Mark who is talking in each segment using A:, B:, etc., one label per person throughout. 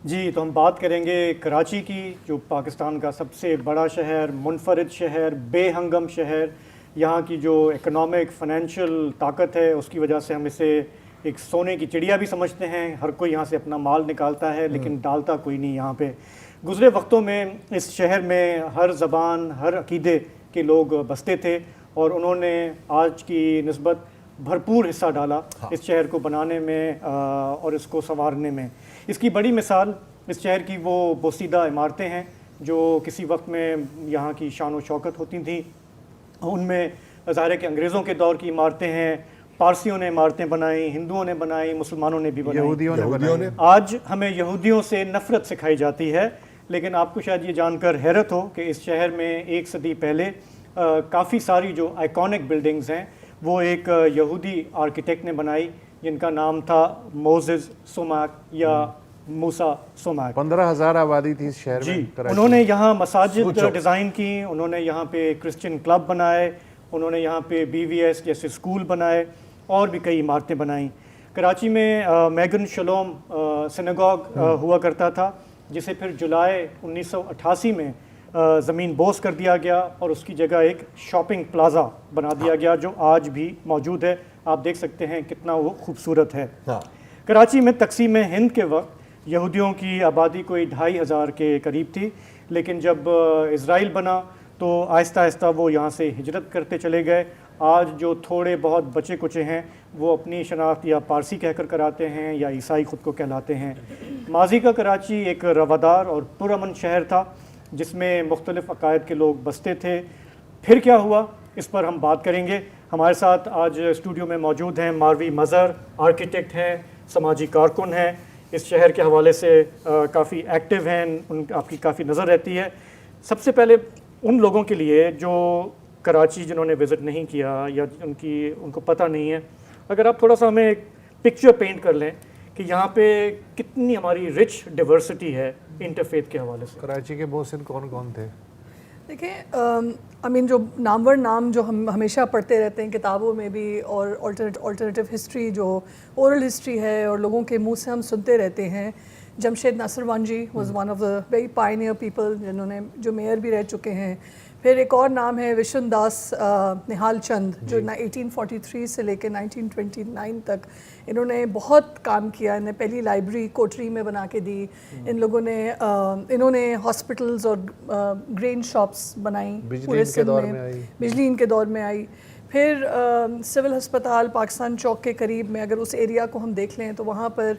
A: جی تو ہم بات کریں گے کراچی کی، جو پاکستان کا سب سے بڑا شہر، منفرد شہر، بے ہنگم شہر. یہاں کی جو اکنامک فائنینشیل طاقت ہے اس کی وجہ سے ہم اسے ایک سونے کی چڑیا بھی سمجھتے ہیں. ہر کوئی یہاں سے اپنا مال نکالتا ہے لیکن ڈالتا کوئی نہیں یہاں پہ. گزرے وقتوں میں اس شہر میں ہر زبان، ہر عقیدے کے لوگ بستے تھے اور انہوں نے آج کی نسبت بھرپور حصہ ڈالا اس شہر کو بنانے میں اور اس کو سنوارنے میں. اس کی بڑی مثال اس شہر کی وہ بوسیدہ عمارتیں ہیں جو کسی وقت میں یہاں کی شان و شوکت ہوتی تھیں. ان میں ظاہر ہے کہ انگریزوں کے دور کی عمارتیں ہیں، پارسیوں نے عمارتیں بنائیں، ہندوؤں نے بنائیں، مسلمانوں نے بھی بنائیں،
B: یہودیوں نے.
A: آج ہمیں یہودیوں سے نفرت سکھائی جاتی ہے. لیکن آپ کو شاید یہ جان کر حیرت ہو کہ اس شہر میں ایک صدی پہلے کافی ساری جو آئیکونک بلڈنگز ہیں وہ ایک یہودی آرکیٹیکٹ نے بنائی جن کا نام تھا موزز سوماک یا موسیٰ سوماک.
B: 15,000 آبادی تھی اس شہر میں.
A: جی انہوں نے یہاں مساجد ڈیزائن کی، انہوں نے یہاں پہ کرسچن کلب بنائے، انہوں نے یہاں پہ BVS جیسے اسکول بنائے اور بھی کئی عمارتیں بنائیں. کراچی میں میگن شلوم سینگاگ ہوا کرتا تھا جسے پھر جولائی 1988 میں زمین بوس کر دیا گیا اور اس کی جگہ ایک شاپنگ پلازا بنا دیا گیا جو آج بھی موجود ہے. آپ دیکھ سکتے ہیں کتنا وہ خوبصورت ہے. کراچی میں تقسیم ہند کے وقت یہودیوں کی آبادی کوئی 2,500 کے قریب تھی، لیکن جب اسرائیل بنا تو آہستہ آہستہ وہ یہاں سے ہجرت کرتے چلے گئے. آج جو تھوڑے بہت بچے کچے ہیں وہ اپنی شناخت یا پارسی کہہ کر کراتے ہیں یا عیسائی خود کو کہلاتے ہیں. ماضی کا کراچی ایک روادار اور پرامن شہر تھا جس میں مختلف عقائد کے لوگ بستے تھے. پھر کیا ہوا اس پر ہم بات کریں گے. ہمارے ساتھ آج اسٹوڈیو میں موجود ہیں ماروی مظہر، آرکیٹیکٹ ہیں، سماجی کارکن ہیں، اس شہر کے حوالے سے کافی ایکٹیو ہیں، آپ کی کافی نظر رہتی ہے. سب سے پہلے ان لوگوں کے لیے جو کراچی جنہوں نے وزٹ نہیں کیا یا ان کو پتہ نہیں ہے، اگر آپ تھوڑا سا ہمیں ایک پکچر پینٹ کر لیں کہ یہاں پہ کتنی ہماری رچ ڈیورسٹی ہے انٹرفیتھ کے حوالے سے.
B: کراچی کے محسن کون کون تھے؟
C: دیکھیں جو نامور نام جو ہم ہمیشہ پڑھتے رہتے ہیں کتابوں میں بھی اور آلٹرنیٹیو ہسٹری جو اورل ہسٹری ہے اور لوگوں کے منہ سے ہم سنتے رہتے ہیں. Jamshed Nusserwanji was one of the very pioneer people جنہوں نے جو میئر بھی رہ چکے ہیں. پھر ایک اور نام ہے وشن داس نہال چند جو 1843 سے لے کے 1929 تک انہوں نے بہت کام کیا. انہیں پہلی لائبریری کوٹری میں بنا کے دی. انہوں نے ہاسپٹلز اور گرین شاپس بنائیں پورے سندھ میں. بجلی ان کے دور میں آئی. پھر سول ہسپتال پاکستان چوک کے قریب میں اگر اس ایریا کو ہم دیکھ لیں تو وہاں پر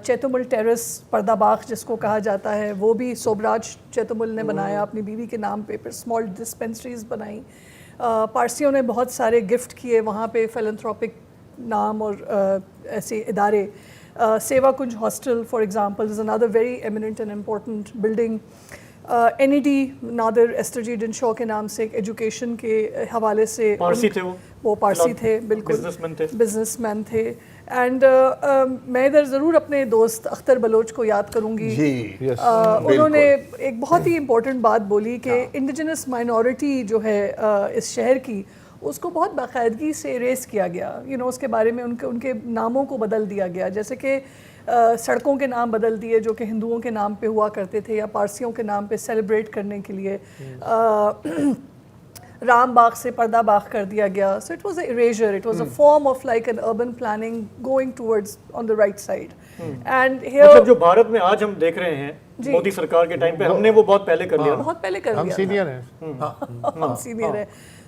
C: چیتمل ٹیرس پردہ باغ جس کو کہا جاتا ہے وہ بھی سوبراج چیتمل نے بنایا اپنی بیوی کے نام پہ. پھر اسمال ڈسپینسریز بنائیں. پارسیوں نے بہت سارے گفٹ کیے وہاں پہ فیلنتھروپک نام اور ایسے ادارے. Sewa Kunj hostel for example is another very eminent and important building. NED Nadir Eduljee Dinshaw کے نام سے ایک ایجوکیشن کے حوالے سے
A: پارسی تھے وہ
C: پارسی تھے بالکل بزنس مین تھے. اینڈ میں ادھر ضرور اپنے دوست اختر بلوچ کو یاد کروں گی. انہوں نے ایک بہت ہی امپورٹنٹ بات بولی کہ انڈیجنس مائنورٹی جو ہے اس شہر کی اس کو بہت باقاعدگی سے ریس کیا گیا. اس کے بارے میں ان کے ناموں کو بدل دیا گیا. جیسے کہ سڑکوں کے نام بدل دیے جو کہ ہندوؤں کے نام پہ ہوا کرتے تھے یا پارسیوں کے نام پہ سیلیبریٹ کرنے کے لیے. رام باغ سے پردہ باغ کر دیا گیا. So it was an erasure. It was a form of like an urban planning going towards on the right side. And here
A: مطلب جو بھارت میں آج ہم دیکھ رہے ہیں مودی سرکار کے ٹائم پہ ہم نے وہ بہت پہلے کر لیا.
C: بہت پہلے کر لیا.
B: ہم سینئر ہیں.
C: ہم سینئر ہیں.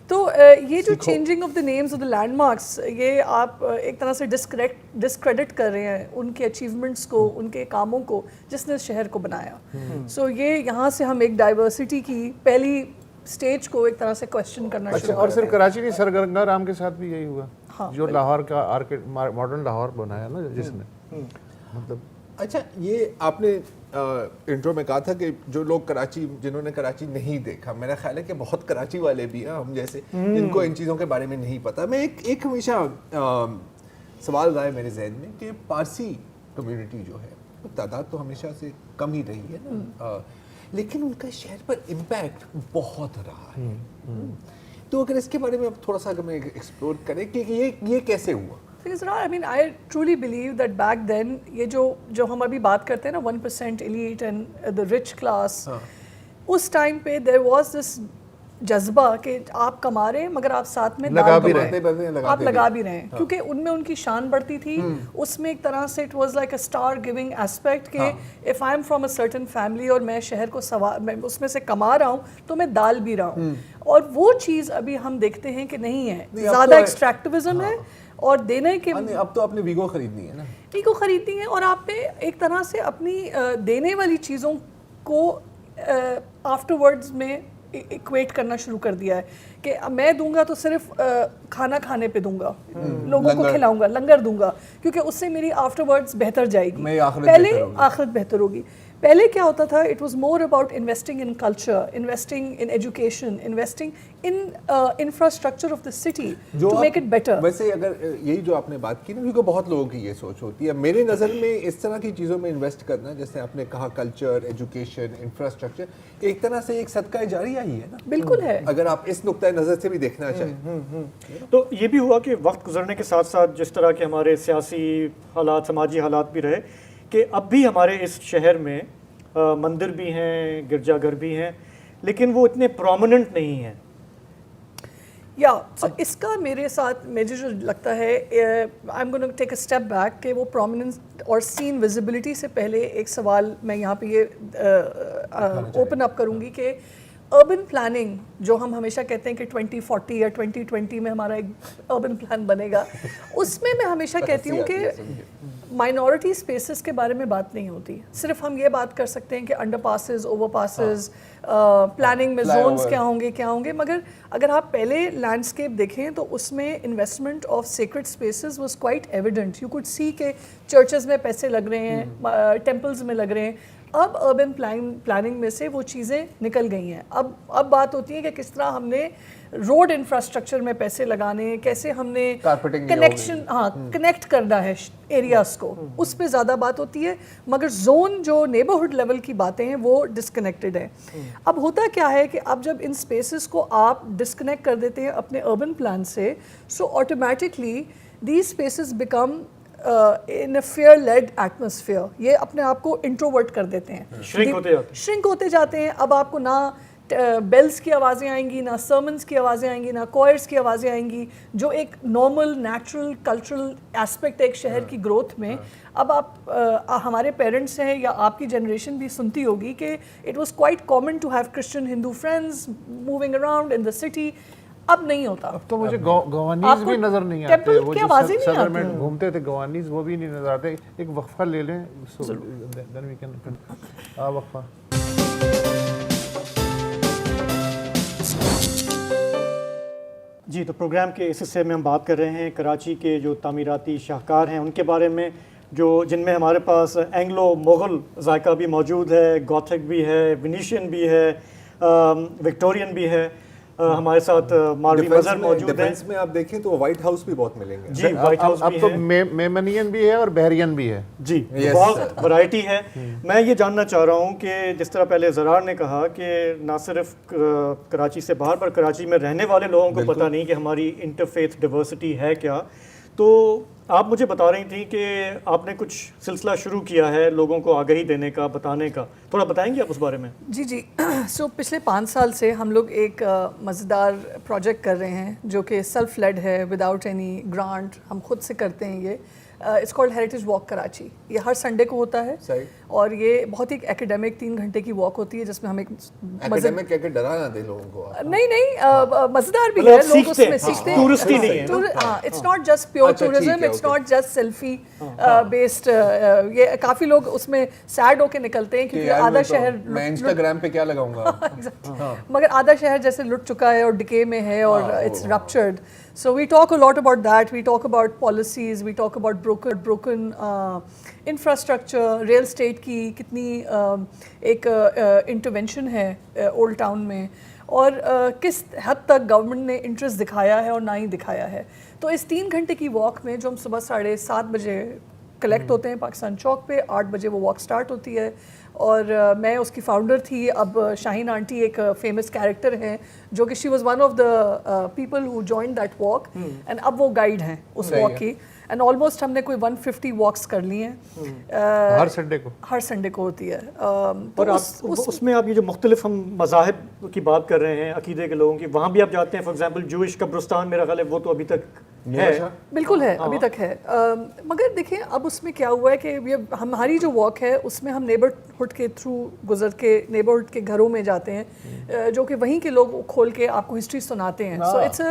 C: تو یہ جو changing of the names of the landmarks یہ آپ ایک طرح سے ڈسکریڈٹ کر رہے ہیں ان کے اچیومنٹس کو, ان کے کاموں کو جس نے شہر کو بنایا. سو یہ یہاں سے ہم ایک ڈائیورسٹی کی پہلی سٹیج کو ایک طرح سے کوسچن کرنا شروع.
B: اور صرف کراچی نہیں, سرگنگا رام کے ساتھ بھی یہی ہوا جو لاہور کا ماڈرن لاہور بنایا نا جس نے. مطلب
D: اچھا یہ آپ نے انٹرو میں کہا تھا کہ جو لوگ کراچی جنہوں نے کراچی نہیں دیکھا, میرا خیال ہے کہ بہت کراچی والے بھی ہیں ہم جیسے جن کو ان چیزوں کے بارے میں نہیں پتا. میں ایک ہمیشہ سوال رہا ہے میرے ذہن میں کہ پارسی کمیونٹی جو ہے تعداد تو ہمیشہ سے کم ہی رہی ہے نا, لیکن ان کا شہر پر امپیکٹ بہت رہا ہے. تو اگر اس کے بارے میں اب تھوڑا سا اگر میں ایکسپلور کریں کہ یہ کیسے ہوا.
C: I mean, I truly believe that back then یہ جو ہم ابھی بات کرتے ہیں نا 1% elite and the rich class, اس ٹائم پہ there was this جذبہ کہ آپ کما رہے ہیں مگر آپ ساتھ میں
B: لگا بھی رہے
C: ہیں کیونکہ ان میں ان کی شان بڑھتی تھی. اس میں ایک طرح سے it was like a star giving aspect کہ if I am from a certain family اور میں شہر کو میں اس میں سے کما رہا ہوں تو میں ڈال بھی رہا ہوں. اور وہ چیز ابھی ہم دیکھتے ہیں کہ نہیں ہے, زیادہ ایکسٹریکٹیوزم ہے اور دینے کے
D: اب تو اپنی ویگو خریدنی ہے نا,
C: ویگو خریدنی ہے اور آپ نے ایک طرح سے اپنی دینے والی چیزوں کو آفٹر ورڈز میں ایکویٹ کرنا شروع کر دیا ہے کہ میں دوں گا تو صرف کھانا کھانے پہ دوں گا, لوگوں کو کھلاؤں گا, لنگر دوں گا, کیونکہ اس سے میری آفٹر ورڈز بہتر جائے گی, پہلے آخرت بہتر ہوگی. پہلے کیا ہوتا تھا, it was more about investing in culture, investing in education, investing in infrastructure of the city to make it better.
D: ویسے اگر یہی جو آپ نے بات کی نا, کیونکہ بہت لوگوں کی یہ سوچ ہوتی ہے, میرے نظر میں اس طرح کی چیزوں میں انویسٹ کرنا, جیسے آپ نے کہا کلچر, ایجوکیشن, انفراسٹرکچر, ایک طرح سے ایک صدقہ جاریہ ہی ہے نا.
C: بالکل ہے,
D: اگر آپ اس نقطۂ نظر سے بھی دیکھنا چاہیں.
A: تو یہ بھی ہوا کہ وقت گزرنے کے ساتھ ساتھ جس طرح کے ہمارے سیاسی حالات, سماجی حالات بھی رہے, کہ اب بھی ہمارے اس شہر میں مندر بھی ہیں, گرجا گھر بھی ہیں, لیکن وہ اتنے پرومیننٹ نہیں ہیں.
C: اس کا میرے ساتھ مجھے جو لگتا ہے, I am gonna take a step back کہ وہ پرومیننس اور سین ویزیبلٹی سے پہلے ایک سوال میں یہاں پہ یہ اوپن اپ کروں گی کہ اربن پلاننگ جو ہم ہمیشہ کہتے ہیں کہ 2040 یا 2020 میں ہمارا ایک اربن پلان بنے گا, اس میں ہمیشہ کہتی ہوں کہ مائنورٹی اسپیسز کے بارے میں بات نہیں ہوتی. صرف ہم یہ بات کر سکتے ہیں کہ under passes, over passes, planning میں زونز کیا ہوں گے, مگر اگر آپ پہلے لینڈسکیپ دیکھیں تو اس میں investment of sacred spaces was quite evident. You could see کہ چرچز میں پیسے لگ رہے ہیں, ٹیمپلز میں لگ رہے ہیں. اب اربن پلاننگ میں سے وہ چیزیں نکل گئی ہیں. اب بات ہوتی ہے کہ کس طرح ہم نے روڈ انفراسٹرکچر میں پیسے لگانے, کیسے ہم نے کنیکٹ کرنا ہے ایریاز کو, اس پہ زیادہ بات ہوتی ہے. مگر زون جو نیبرہڈ لیول کی باتیں ہیں وہ ڈسکنیکٹڈ ہیں. اب ہوتا کیا ہے کہ اب جب ان اسپیسز کو آپ ڈسکنیکٹ کر دیتے ہیں اپنے اربن پلان سے, so automatically these spaces become in a fear-led atmosphere. یہ اپنے آپ کو انٹروورٹ کر دیتے ہیں, شرنک ہوتے جاتے ہیں. اب آپ کو نہ بیلز کی آوازیں آئیں گی, نہ سرمنز کی آوازیں آئیں گی, نہ کوئرز کی آوازیں آئیں گی, جو ایک نارمل نیچرل کلچرل ایسپیکٹ ایک شہر کی گروتھ میں. اب آپ ہمارے پیرنٹس ہیں یا آپ کی جنریشن بھی سنتی ہوگی کہ it was quite common to have Christian Hindu friends moving around in the city. اب نہیں ہوتا.
B: اب تو مجھے گوانیز بھی نظر نہیں آتے, وہ جو صدر میں گھومتے تھے گوانیز وہ بھی نہیں نظر آتے. ایک وقفہ لے لیں, then we can وقفہ.
A: جی, تو پروگرام کے اس حصے میں ہم بات کر رہے ہیں کراچی کے جو تعمیراتی شاہکار ہیں ان کے بارے میں, جن میں ہمارے پاس اینگلو مغل ذائقہ بھی موجود ہے, گوتھک بھی ہے, ونیشین بھی ہے, وکٹورین بھی ہے. ہمارے ساتھ ماروی مظہر موجود ہیں.
D: ڈیفنس میں آپ دیکھیں تو وائٹ ہاؤس بھی بہت ملیں گے.
A: جی, وائٹ ہاؤس
B: اب تو میمنین بھی ہے اور بحرین بھی ہے.
A: جی, بہت ورائٹی ہے. میں یہ جاننا چاہ رہا ہوں کہ جس طرح پہلے زرار نے کہا کہ نہ صرف کراچی سے باہر پر کراچی میں رہنے والے لوگوں کو پتہ نہیں کہ ہماری انٹرفیتھ ڈائیورسٹی ہے کیا, تو آپ مجھے بتا رہی تھیں کہ آپ نے کچھ سلسلہ شروع کیا ہے لوگوں کو آگہی دینے کا, بتانے کا. تھوڑا بتائیں گے آپ اس بارے میں؟
C: جی. سو پچھلے 5 سال سے ہم لوگ ایک مزیدار پروجیکٹ کر رہے ہیں جو کہ سیلف لیڈ ہے, وداؤٹ اینی گرانٹ, ہم خود سے کرتے ہیں. یہ it's called heritage walk Karachi. یہ ہر سنڈے کو ہوتا ہے اور یہ بہت ایک اکیڈیمک 3 گھنٹے کی واک ہوتی ہے جس میں ہم ایک
D: اکیڈیمک کہہ کے ڈرا نہ دے لوگوں کو.
C: نہیں, مزیدار بھی ہے, لوگ اس میں سیکھتے ہیں.
A: ٹورسٹی نہیں ہے.
C: It's not just pure tourism, it's not just selfie based. یہ کافی لوگ اس میں سیڈ ہو کے نکلتے ہیں کیونکہ آدھا شہر,
D: میں انسٹاگرام پہ کیا لگاؤں گا,
C: مگر آدھا شہر جیسے لٹ چکا ہے اور ڈکے میں ہے اور it's رپچرڈ. So we talk a lot about that. We talk about policies. We talk about broken infrastructure. Real estate کی کتنی ایک intervention ہے اولڈ ٹاؤن میں, اور کس حد تک گورنمنٹ نے انٹرسٹ دکھایا ہے اور نہ ہی دکھایا ہے. تو اس 3 گھنٹے کی واک میں جو ہم صبح 7:30 بجے کلیکٹ ہوتے ہیں پاکستان چوک پہ, 8 بجے وہ واک سٹارٹ ہوتی ہے, اور میں اس کی فاؤنڈر تھی. اب شاہین آنٹی ایک فیمس کیریکٹر ہیں جو کہ she was one of the people who join that walk, and اب وہ گائیڈ ہیں اس واک کی. اینڈ آلموسٹ ہم نے کوئی 150 واکس کر لی ہیں
B: ہر سنڈے کو
C: ہوتی ہے.
A: اور اس میں آپ یہ جو مختلف ہم مذاہب کی بات کر رہے ہیں, عقیدے کے لوگوں کی, وہاں بھی آپ جاتے ہیں؟ فار ایگزامپل جوئش قبرستان میرا خیال ہے وہ تو ابھی تک ہے.
C: بالکل ہے, ابھی تک ہے. مگر دیکھیں اب اس میں کیا ہوا ہے کہ ہماری جو واک ہے اس میں ہم نیبرہڈ کے تھرو گزر کے نیبرہڈ کے گھروں میں جاتے ہیں جو کہ وہیں کے لوگ کھول کے آپ کو ہسٹری سناتے ہیں. So it's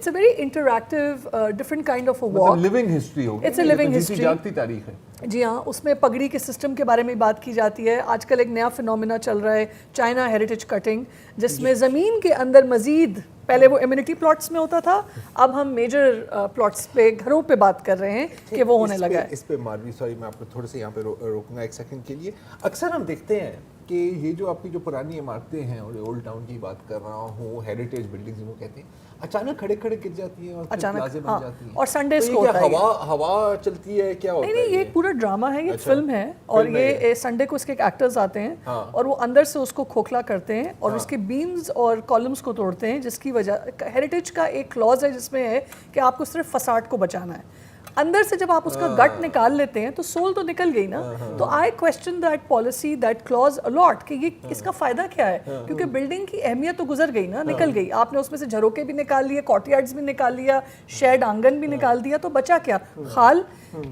C: a very interactive different kind of a walk.
D: Living history ہوگی,
C: اٹس اے لیونگ ہسٹری,
D: جاگتی تاریخ ہے.
C: جی ہاں, اس میں پگڑی کے سسٹم کے بارے میں بات کی جاتی ہے. آج کل ایک نیا فنومینا چل رہا ہے چائنا ہیریٹیج کٹنگ, جس میں زمین کے اندر مزید, پہلے وہ امیونٹی پلاٹس میں ہوتا تھا, اب ہم میجر پلاٹس پہ گھروں پہ بات کر رہے ہیں کہ وہ ہونے لگا ہے.
D: اس پہ ماروی سوری میں آپ کو تھوڑے سے یہاں پہ روکوں گا ایک سیکنڈ کے لیے. اکثر ہم دیکھتے ہیں کہ یہ جو آپ کی جو پرانی عمارتیں ہیں, اور اولڈ ٹاؤن کی بات کر رہا ہوں, ہیریٹیج بلڈنگز وہ کہتے ہیں, اچانک کھڑے کھڑے گر جاتی ہیں اور پلازے بن جاتی ہیں,
C: اور سنڈیز کو ہوتا ہے
D: ہوا چلتی ہے, کیا ہوتا ہے؟
C: نہیں, یہ ایک پورا ڈرامہ ہے, یہ فلم ہے, اور یہ سنڈے کو اس کے ایکٹرز آتے ہیں اور وہ اندر سے اس کو کھوکھلا کرتے ہیں اور اس کے بیمز اور کالمز کو توڑتے ہیں, جس کی وجہ ہیریٹیج کا ایک کلوز ہے جس میں ہے کہ آپ کو صرف فساد کو بچانا ہے. اندر سے جب آپ اس کا گٹ نکال لیتے ہیں تو سول تو نکل گئی نا. تو I question that policy, that clause allot کہ یہ اس کا فائدہ کیا ہے, کیونکہ بلڈنگ کی اہمیت تو گزر گئی نا, نکل گئی. آپ نے اس میں سے جھروکے بھی نکال لیے, کورٹ یارڈز بھی نکال لیا, شیڈ آنگن بھی نکال دیا, تو بچا کیا؟ خال.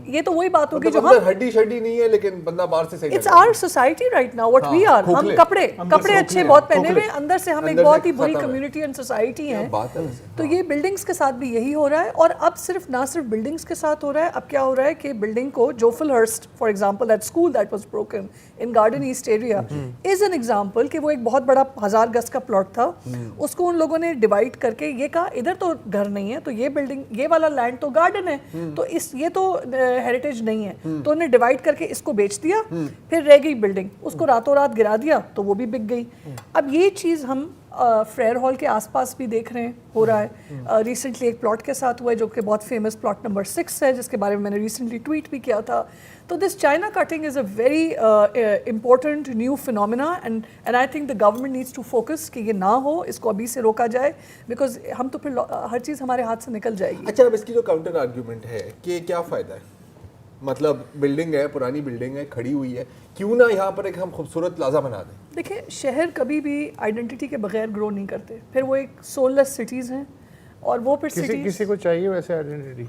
C: یہ تو وہی بات ہوگی جو ہم
D: ہڈی شڈی نہیں ہے لیکن بندہ باہر سے صحیح.
C: It's our society right now what we are. ہم کپڑے اچھے بہت پہنے ہوئے, اندر سے ہم ایک بہت ہی بری کمیونٹی اینڈ سوسائٹی ہیں. تو یہ بلڈنگز کے ساتھ بھی یہی ہو رہا ہے. اور اب صرف نہ صرف بلڈنگز کے ساتھ ہو رہا ہے, اب کیا ہو رہا ہے کہ بلڈنگ کو Jufelhurst for example, that school that was broken in Garden East area is an example, کہ وہ ایک بہت بڑا 1000 گز کا پلاٹ تھا, اس کو ان لوگوں نے ڈیوائڈ کر کے یہ کہا ادھر تو گھر نہیں ہے, تو یہ بلڈنگ, یہ والا لینڈ تو گارڈن ہے, تو یہ تو ہیریٹیج نہیں ہے, تو انہیں ڈیوائڈ کر کے اس کو بیچ دیا. پھر رہ گئی بلڈنگ, اس کو راتوں رات گرا دیا تو وہ بھی بک گئی. اب یہ چیز ہم فریئر ہال کے آس پاس بھی دیکھ رہے ہیں, ہو رہا ہے. ریسنٹلی ایک پلاٹ کے ساتھ ہوا ہے جو کہ بہت فیمس پلاٹ نمبر 6 ہے, جس کے بارے میں نے ریسنٹلی ٹویٹ بھی کیا تھا. تو this China cutting is a very important new phenomena, and I think the government needs to focus کہ یہ نہ ہو, اس کو ابھی سے روکا جائے, بیکاز ہم تو پھر ہر چیز ہمارے ہاتھ سے نکل جائے گی.
D: اچھا, اب اس کی جو کاؤنٹر آرگیومنٹ ہے کہ کیا فائدہ ہے, مطلب بلڈنگ ہے, پرانی بلڈنگ ہے, کھڑی ہوئی ہے, کیوں نہ یہاں پر ایک ہم خوبصورت پلازا بنا دیں.
C: دیکھیں, شہر کبھی بھی آئیڈینٹی کے بغیر گرو نہیں کرتے, پھر وہ ایک سول لیس سٹیز ہیں, اور وہ پھر سٹیز
B: کسی کو چاہیے ویسے آئیڈینٹی.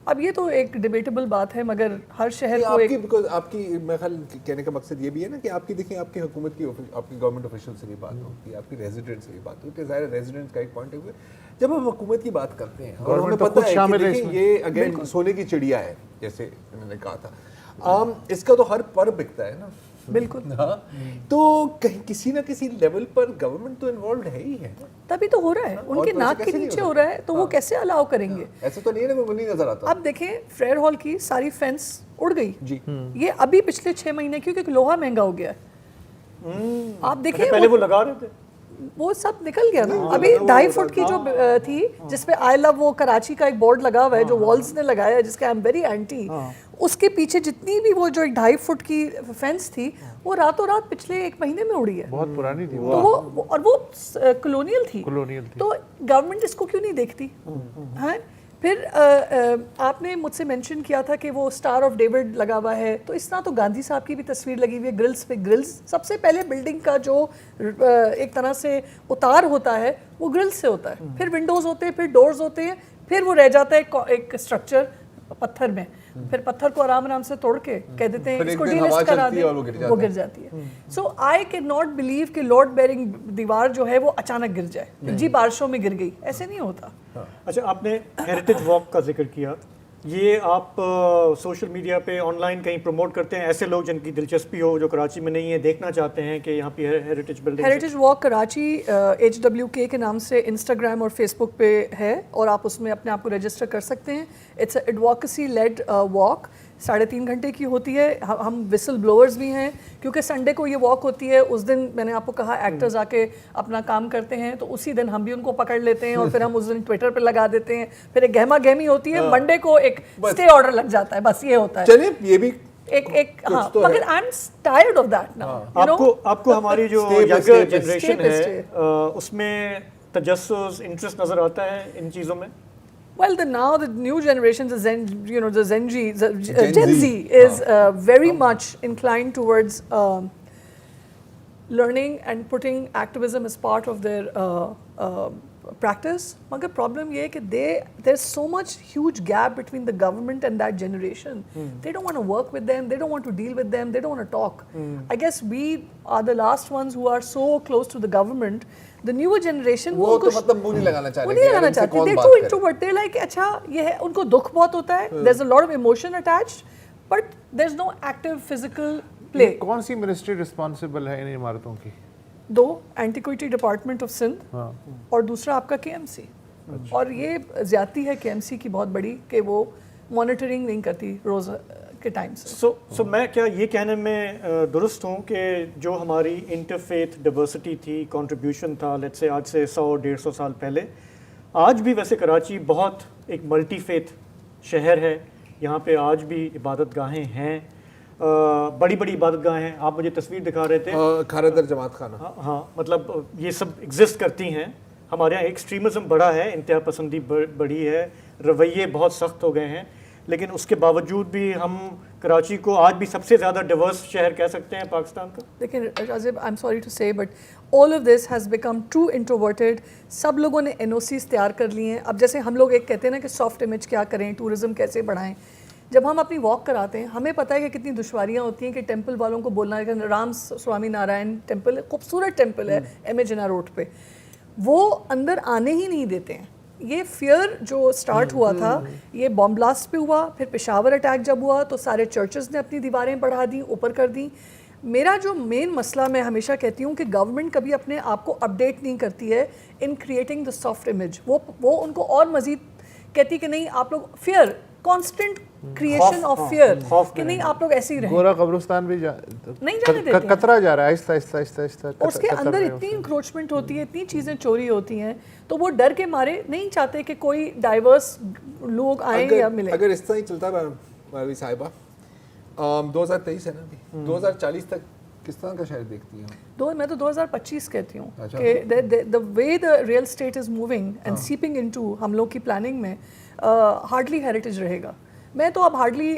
C: اب یہ تو ایک ڈیبیٹیبل بات ہے, مگر ہر شہر کو ایک,
D: بیکاز آپ کی میرے خیال کہنے کا مقصد یہ بھی ہے نا کہ آپ کی دیکھیں, آپ کی حکومت کی, آپ کی گورنمنٹ آفیشل سے بھی بات ہوتی ہے, آپ کی ریزیڈنٹ سے بھی بات ہوتی ہے. ظاہر ہے ریزیڈنٹ کا ایک پوائنٹ ہے, جب ہم حکومت کی بات کرتے ہیں اور ہمیں پتہ ہے کہ دیکھیں یہ اگین سونے کی چڑیا ہے جیسے انہوں نے کہا تھا, اس کا تو ہر پر بکتا ہے نا.
C: بالکل.
D: ہاں, تو کہیں کسی نہ کسی لیول پر گورنمنٹ تو انوالوڈ ہے ہی ہے,
C: تبھی تو ہو رہا ہے, ان کے ناک کے نیچے ہو رہا ہے, تو وہ کیسے الاؤ کریں گے؟
D: ایسے تو نہیں ہے, کوئی نہیں نظر آتا.
C: اب دیکھیں فریئر ہال کی ساری فینس اڑ گئی جی, یہ ابھی پچھلے 6 مہینے کیونکہ لوہا مہنگا ہو گیا ہے. آپ دیکھیں
A: پہلے وہ لگا رہے تھے,
C: وہ سب نکل گیا نا. ابھی 2.5 فٹ کی جو تھی جس پہ آئی لو وہ کراچی کا ایک بورڈ لگا ہوا ہے جو والز نے لگایا ہے, جس کا آئی ایم ویری اینٹی, اس کے پیچھے جتنی بھی وہ جو 2.5 فٹ کی فینس تھی وہ راتوں رات پچھلے 1 مہینے میں اڑی ہے.
B: بہت پرانی تھی
C: تو وہ, اور وہ کلونیل تھی. تو گورنمنٹ اس کو کیوں نہیں دیکھتی؟ ہاں, پھر آپ نے مجھ سے مینشن کیا تھا کہ وہ اسٹار آف ڈیوڈ لگا ہوا ہے, تو اس طرح تو گاندھی صاحب کی بھی تصویر لگی ہوئی ہے گرلز پہ. گرلز سب سے پہلے بلڈنگ کا جو ایک طرح سے اتار ہوتا ہے وہ گرلز سے ہوتا ہے, پھر ونڈوز ہوتے ہیں, پھر ڈورز ہوتے ہیں, پھر وہ رہ جاتا ہے ایک اسٹرکچر پتھر میں, پھر پتھر کو آرام سے توڑ کے کہہ دیتے ہیں اس کو ڈی لسٹ کرا دیں, وہ گر جاتی ہے. سو آئی کین ناٹ بلیو کہ لارڈ بیرنگ دیوار جو ہے وہ اچانک گر جائے, جی بارشوں میں گر گئی, ایسے نہیں ہوتا.
A: اچھا, آپ نے ہیریٹیج واک کا ذکر کیا, یہ آپ سوشل میڈیا پہ آن لائن کہیں پروموٹ کرتے ہیں؟ ایسے لوگ جن کی دلچسپی ہو, جو کراچی میں نہیں ہے, دیکھنا چاہتے ہیں کہ یہاں پہ heritage building.
C: Heritage walk Karachi HWK کے نام سے انسٹاگرام اور فیس بک پہ ہے, اور آپ اس میں اپنے آپ کو رجسٹر کر سکتے ہیں. It's a advocacy led walk, 3.5 گھنٹے کی ہوتی ہے. ہم وسل بلوورز بھی ہیں, کیونکہ سنڈے کو یہ واک ہوتی ہے. اس دن میں نے آپ کو کہا ایکٹرز آ کے اپنا کام کرتے ہیں, تو اسی دن ہم بھی ان کو پکڑ لیتے ہیں, اور پھر ہم اس دن ٹویٹر پہ لگا دیتے ہیں. پھر ایک گہما گہمی ہوتی ہے, منڈے کو ایک اسٹے آرڈر لگ جاتا ہے, بس یہ ہوتا ہے.
D: چلیے یہ بھی
C: ایک ہاں, مگر I am tired of that now.
A: آپ کو ہماری جو ینگر جنریشن ہے اس میں تجسس, انٹرسٹ نظر آتا ہے ان چیزوں میں؟
C: Well, now the new generation, the Gen Z is very much inclined towards learning and putting activism as part of their practice. Magar problem ye hai ki there's so much huge gap between the government and that generation. They don't want to work with them, they don't want to deal with them, they don't want to talk. I guess we are the last ones who are so close to the government. The newer generation
D: وہ تو مطلب منہ نہیں لگانا چاہ رہے,
C: نہیں لگانا چاہتے. They're too introvert. They're like اچھا یہ ہے, ان کو دکھ بہت ہوتا ہے, there's a lot of emotion attached, but there's no active physical play.
B: کون سی منسٹری رسپانسبل ہے ان عمارتوں کی؟
C: 2 اینٹیکوٹی ڈپارٹمنٹ آف سندھ اور دوسرا آپ کا کے ایم سی. اور یہ زیادتی ہے کے ایم سی کی بہت بڑی کہ وہ مانیٹرنگ نہیں کرتی روز کے ٹائم سے.
A: سو میں کیا یہ کہنے میں درست ہوں کہ جو ہماری انٹرفیتھ ڈائیورسٹی تھی, کنٹریبیوشن تھا, لیٹ سے آج سے 100-150 سال پہلے, آج بھی ویسے کراچی بہت ایک ملٹی فیتھ شہر ہے. یہاں پہ آج بھی عبادت گاہیں ہیں, بڑی بڑی عبادت گاہیں ہیں. آپ مجھے تصویر دکھا رہے تھے,
D: کھارا در جماعت خانہ.
A: ہاں, مطلب یہ سب ایگزسٹ کرتی ہیں. ہمارے یہاں ایکسٹریمزم بڑا ہے, انتہا پسندی بڑی ہے, رویے بہت سخت ہو گئے ہیں, لیکن اس کے باوجود بھی ہم کراچی کو آج بھی سب سے زیادہ ڈائیورس شہر کہہ سکتے ہیں پاکستان کا.
C: لیکن راجب, آئی ایم سوری ٹو سے but all of this has become too introverted. سب لوگوں نے این او سیز تیار کر لی ہیں. اب جیسے ہم لوگ ایک کہتے ہیں نا کہ سافٹ امیج کیا کریں, ٹورزم کیسے بڑھائیں. جب ہم اپنی واک کراتے ہیں ہمیں پتہ ہے کہ کتنی دشواریاں ہوتی ہیں کہ ٹیمپل والوں کو بولنا ہے کہ رام سوامی نارائن ٹیمپل خوبصورت ٹیمپل ہے ایم اے جنا روڈ پہ, وہ اندر آنے ہی نہیں دیتے ہیں. یہ فیئر جو سٹارٹ ہوا تھا یہ بام بلاسٹ پہ ہوا, پھر پشاور اٹیک جب ہوا تو سارے چرچز نے اپنی دیواریں بڑھا دیں, اوپر کر دیں. میرا جو مین مسئلہ, میں ہمیشہ کہتی ہوں کہ گورنمنٹ کبھی اپنے آپ کو اپڈیٹ نہیں کرتی ہے in creating the soft image. وہ ان کو اور مزید کہتی کہ نہیں آپ لوگ fear, constant creation of fear, کہ نہیں آپ لوگ ایسے ہی رہیں.
B: گورا قبرستان بھی
C: نہیں جانے دیتے,
B: کترا جا رہا ہے آہستہ آہستہ آہستہ آہستہ.
C: اس کے اندر اتنی انکروچمنٹ ہوتی ہے, اتنی چیزیں چوری ہوتی ہیں, تو وہ ڈر کے مارے نہیں چاہتے کہ کوئی ڈائیورس لوگ آئیں یا ملیں.
D: اگر اس طرح ہی چلتا رہا ماروی صاحبہ, 2023 ہے نا ابھی, 2040 تک کس طرح کا شہر دیکھتی ہیں؟
C: میں تو 2025 کہتی ہوں کہ the way the real estate is moving and seeping into ہم لوگ کی پلاننگ میں ہارڈلی ہیریٹیج رہے گا. میں تو اب ہارڈلی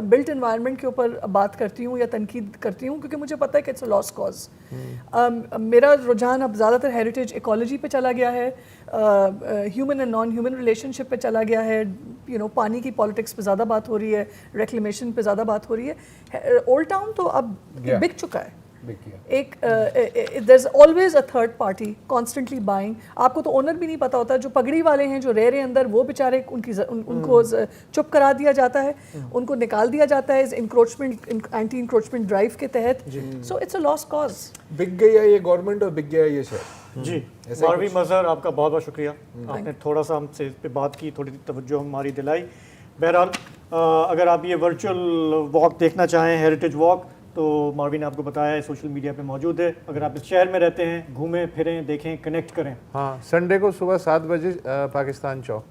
C: بلٹ انوائرمنٹ کے اوپر بات کرتی ہوں یا تنقید کرتی ہوں کیونکہ مجھے پتہ ہے کہ اٹس اے لاس کاز. میرا رجحان اب زیادہ تر ہیریٹیج ایکالوجی پہ چلا گیا ہے, human and non human relationship پہ چلا گیا ہے, پانی کی پالیٹکس پہ زیادہ بات ہو رہی ہے, ریکلیمیشن پہ زیادہ بات ہو رہی ہے. اولڈ ٹاؤن تو اب بک چکا ہے. ایک there's always a third party constantly buying. آپ کو تو اونر بھی نہیں پتا ہوتا, جو پگڑی والے ہیں جو رہ رہے اندر وہ بیچارے ان کو چپ کرا دیا جاتا ہے, ان کو نکال دیا جاتا ہے انکروچمنٹ اینٹی انکروچمنٹ ڈرائیو کے تحت. سو اٹس اے لاس کاز.
D: بک گئی ہے یہ گورنمنٹ اور بک گیا یہ شہر.
A: جی ماروی مظہر, آپ کا بہت بہت شکریہ, آپ نے تھوڑا سا ہم سے اس پہ بات کی, تھوڑی توجہ ہماری دلائی. بہرحال اگر آپ یہ ورچوئل واک دیکھنا چاہیں, ہیریٹیج واک, تو ماروی نے آپ کو بتایا ہے سوشل میڈیا پہ موجود ہے. اگر آپ اس شہر میں رہتے ہیں, گھومیں پھریں, دیکھیں, کنیکٹ کریں.
B: ہاں, سنڈے کو صبح 7 بجے پاکستان چوک.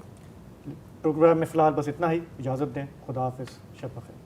A: پروگرام میں فی الحال بس اتنا ہی, اجازت دیں, خدا حافظ, شب بخیر.